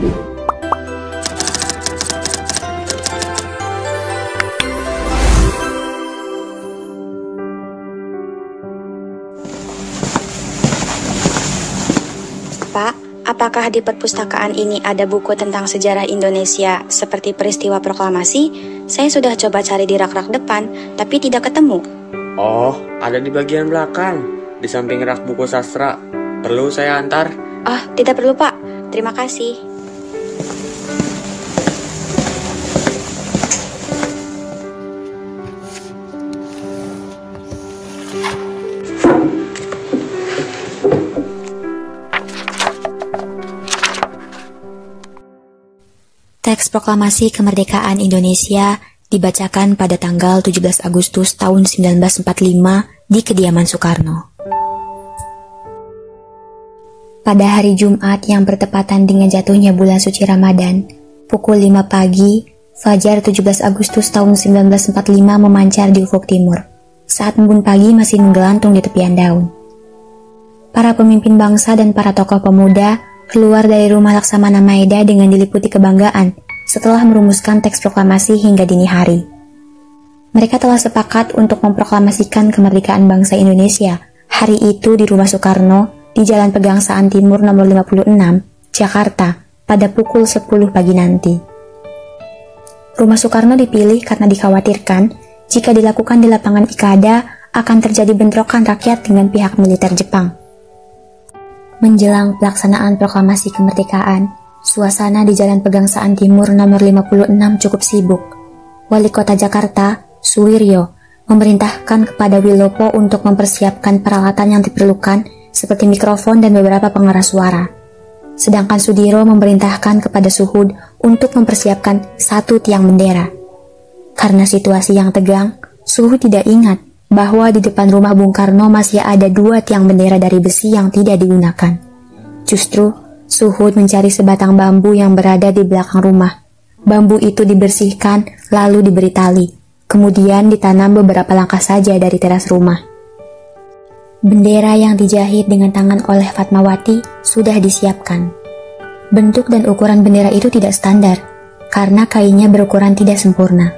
Pak, apakah di perpustakaan ini ada buku tentang sejarah Indonesia seperti peristiwa proklamasi? Saya sudah coba cari di rak-rak depan, tapi tidak ketemu. Oh, ada di bagian belakang, di samping rak buku sastra. Perlu saya antar? Oh, tidak perlu Pak. Terima kasih. Teks proklamasi kemerdekaan Indonesia dibacakan pada tanggal 17 Agustus tahun 1945 di kediaman Soekarno. Pada hari Jumat yang bertepatan dengan jatuhnya bulan suci Ramadan, pukul 5 pagi, fajar 17 Agustus tahun 1945 memancar di ufuk timur, saat embun pagi masih menggelantung di tepian daun. Para pemimpin bangsa dan para tokoh pemuda keluar dari rumah Laksamana Maeda dengan diliputi kebanggaan setelah merumuskan teks proklamasi hingga dini hari. Mereka telah sepakat untuk memproklamasikan kemerdekaan bangsa Indonesia hari itu di rumah Soekarno di Jalan Pegangsaan Timur nomor 56, Jakarta, pada pukul 10 pagi nanti. Rumah Soekarno dipilih karena dikhawatirkan jika dilakukan di lapangan Ikada akan terjadi bentrokan rakyat dengan pihak militer Jepang. Menjelang pelaksanaan proklamasi kemerdekaan, suasana di Jalan Pegangsaan Timur nomor 56 cukup sibuk. Wali Kota Jakarta, Suwiryo, memerintahkan kepada Wilopo untuk mempersiapkan peralatan yang diperlukan seperti mikrofon dan beberapa pengeras suara. Sedangkan Sudiro memerintahkan kepada Suhud untuk mempersiapkan satu tiang bendera. Karena situasi yang tegang, Suhud tidak ingat bahwa di depan rumah Bung Karno masih ada 2 tiang bendera dari besi yang tidak digunakan. Justru, Suhud mencari sebatang bambu yang berada di belakang rumah. Bambu itu dibersihkan lalu diberi tali, kemudian ditanam beberapa langkah saja dari teras rumah. Bendera yang dijahit dengan tangan oleh Fatmawati sudah disiapkan. Bentuk dan ukuran bendera itu tidak standar, karena kainnya berukuran tidak sempurna.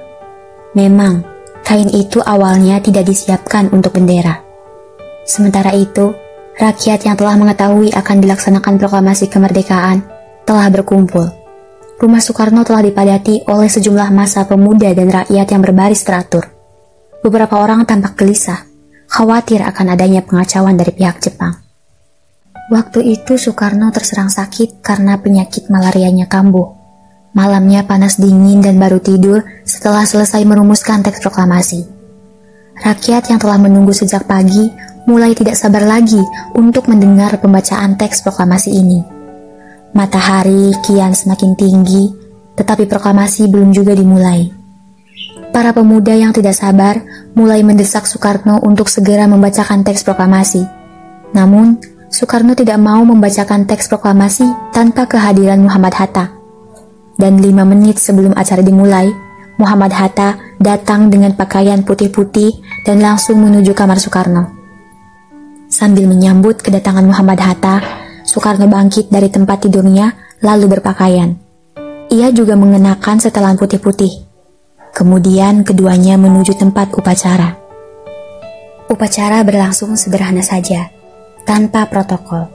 Memang, kain itu awalnya tidak disiapkan untuk bendera. Sementara itu, rakyat yang telah mengetahui akan dilaksanakan proklamasi kemerdekaan telah berkumpul. Rumah Soekarno telah dipadati oleh sejumlah massa pemuda dan rakyat yang berbaris teratur. Beberapa orang tampak gelisah, khawatir akan adanya pengacauan dari pihak Jepang. Waktu itu Soekarno terserang sakit karena penyakit malarianya kambuh. Malamnya panas dingin dan baru tidur setelah selesai merumuskan teks proklamasi. Rakyat yang telah menunggu sejak pagi mulai tidak sabar lagi untuk mendengar pembacaan teks proklamasi ini. Matahari kian semakin tinggi, tetapi proklamasi belum juga dimulai. Para pemuda yang tidak sabar mulai mendesak Soekarno untuk segera membacakan teks proklamasi. Namun, Soekarno tidak mau membacakan teks proklamasi tanpa kehadiran Muhammad Hatta. Dan 5 menit sebelum acara dimulai, Muhammad Hatta datang dengan pakaian putih-putih dan langsung menuju kamar Soekarno. Sambil menyambut kedatangan Muhammad Hatta, Soekarno bangkit dari tempat tidurnya lalu berpakaian. Ia juga mengenakan setelan putih-putih. Kemudian keduanya menuju tempat upacara. Upacara berlangsung sederhana saja, tanpa protokol.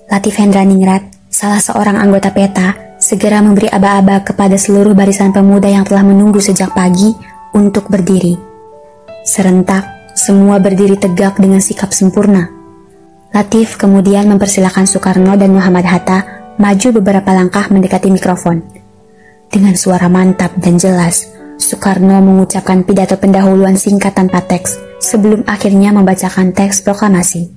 Latif Hendraningrat, salah seorang anggota PETA, segera memberi aba-aba kepada seluruh barisan pemuda yang telah menunggu sejak pagi untuk berdiri. Serentak, semua berdiri tegak dengan sikap sempurna. Latif kemudian mempersilakan Soekarno dan Muhammad Hatta maju beberapa langkah mendekati mikrofon. Dengan suara mantap dan jelas, Soekarno mengucapkan pidato pendahuluan singkat tanpa teks sebelum akhirnya membacakan teks proklamasi.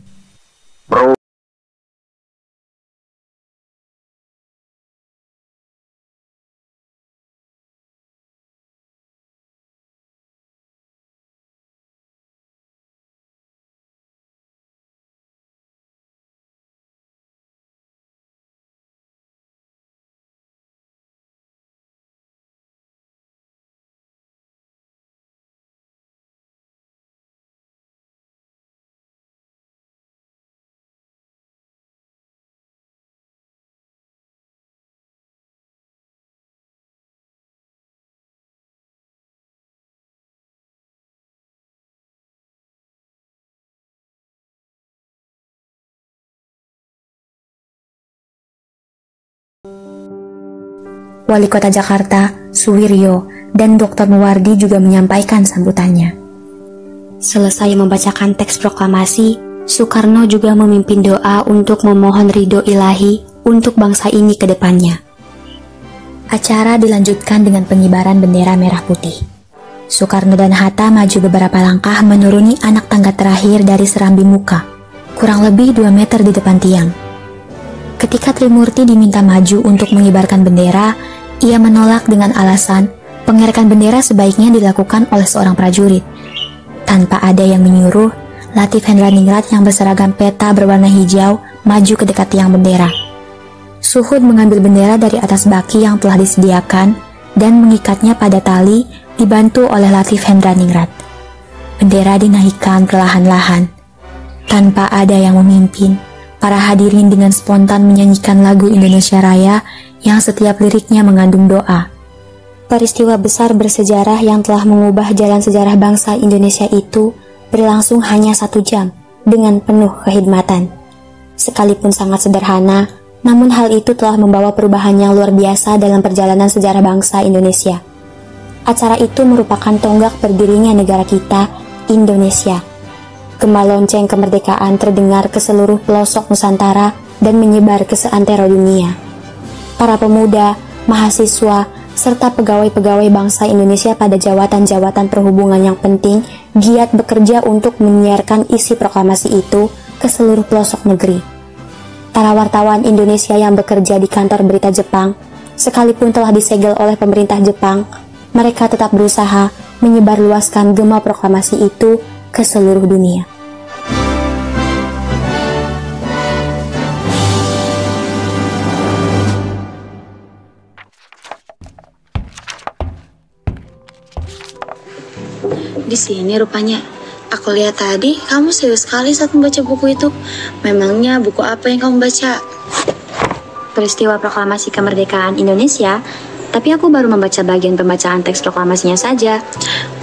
Wali Kota Jakarta, Suwiryo, dan Dr. Muwardi juga menyampaikan sambutannya. Selesai membacakan teks proklamasi, Soekarno juga memimpin doa untuk memohon ridho ilahi untuk bangsa ini ke depannya. Acara dilanjutkan dengan pengibaran bendera merah putih. Soekarno dan Hatta maju beberapa langkah menuruni anak tangga terakhir dari serambi muka, kurang lebih 2 meter di depan tiang. Ketika Trimurti diminta maju untuk mengibarkan bendera, ia menolak dengan alasan pengerakan bendera sebaiknya dilakukan oleh seorang prajurit. Tanpa ada yang menyuruh, Latif Hendraningrat yang berseragam peta berwarna hijau maju ke dekat tiang bendera. Suhud mengambil bendera dari atas baki yang telah disediakan dan mengikatnya pada tali dibantu oleh Latif Hendraningrat. Bendera dinaikkan perlahan-lahan. Tanpa ada yang memimpin, para hadirin dengan spontan menyanyikan lagu Indonesia Raya yang setiap liriknya mengandung doa. Peristiwa besar bersejarah yang telah mengubah jalan sejarah bangsa Indonesia itu berlangsung hanya 1 jam dengan penuh kehidmatan. Sekalipun sangat sederhana, namun hal itu telah membawa perubahan yang luar biasa dalam perjalanan sejarah bangsa Indonesia. Acara itu merupakan tonggak berdirinya negara kita, Indonesia. Gema lonceng kemerdekaan terdengar ke seluruh pelosok Nusantara dan menyebar ke seantero dunia. Para pemuda, mahasiswa, serta pegawai-pegawai bangsa Indonesia pada jawatan-jawatan perhubungan yang penting giat bekerja untuk menyiarkan isi proklamasi itu ke seluruh pelosok negeri. Para wartawan Indonesia yang bekerja di kantor berita Jepang, sekalipun telah disegel oleh pemerintah Jepang, mereka tetap berusaha menyebarluaskan gema proklamasi itu ke seluruh dunia. Di sini rupanya. Aku lihat tadi kamu serius sekali saat membaca buku itu. Memangnya buku apa yang kamu baca? Peristiwa proklamasi kemerdekaan Indonesia, tapi aku baru membaca bagian pembacaan teks proklamasinya saja.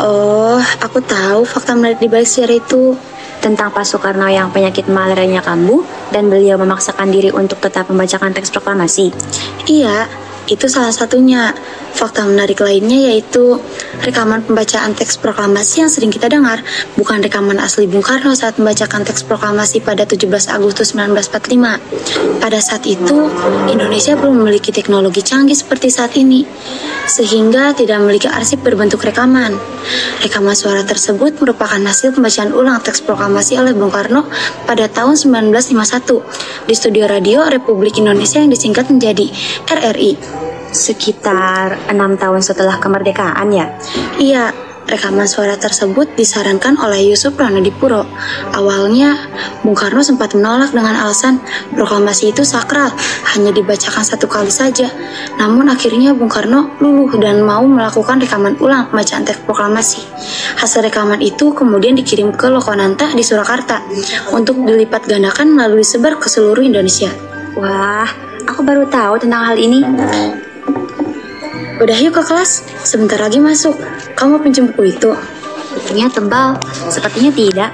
Oh, aku tahu fakta menarik di balik sejarah itu. Tentang Pak Soekarno yang penyakit malarianya kambuh dan beliau memaksakan diri untuk tetap membacakan teks proklamasi. Iya, itu salah satunya. Fakta menarik lainnya yaitu rekaman pembacaan teks proklamasi yang sering kita dengar, bukan rekaman asli Bung Karno saat membacakan teks proklamasi pada 17 Agustus 1945. Pada saat itu, Indonesia belum memiliki teknologi canggih seperti saat ini, sehingga tidak memiliki arsip berbentuk rekaman. Rekaman suara tersebut merupakan hasil pembacaan ulang teks proklamasi oleh Bung Karno pada tahun 1951 di Studio Radio Republik Indonesia yang disingkat menjadi RRI. Sekitar 6 tahun setelah kemerdekaan ya? Iya, rekaman suara tersebut disarankan oleh Yusuf Pranodipuro. Awalnya, Bung Karno sempat menolak dengan alasan proklamasi itu sakral, hanya dibacakan 1 kali saja. Namun akhirnya Bung Karno luluh dan mau melakukan rekaman ulang pembacaan teks proklamasi. Hasil rekaman itu kemudian dikirim ke Lokananta di Surakarta untuk dilipat gandakan lalu disebar ke seluruh Indonesia. Wah, aku baru tahu tentang hal ini. Udah yuk ke kelas, sebentar lagi masuk. Kamu pinjam buku itu? Bukunya tebal, sepertinya tidak.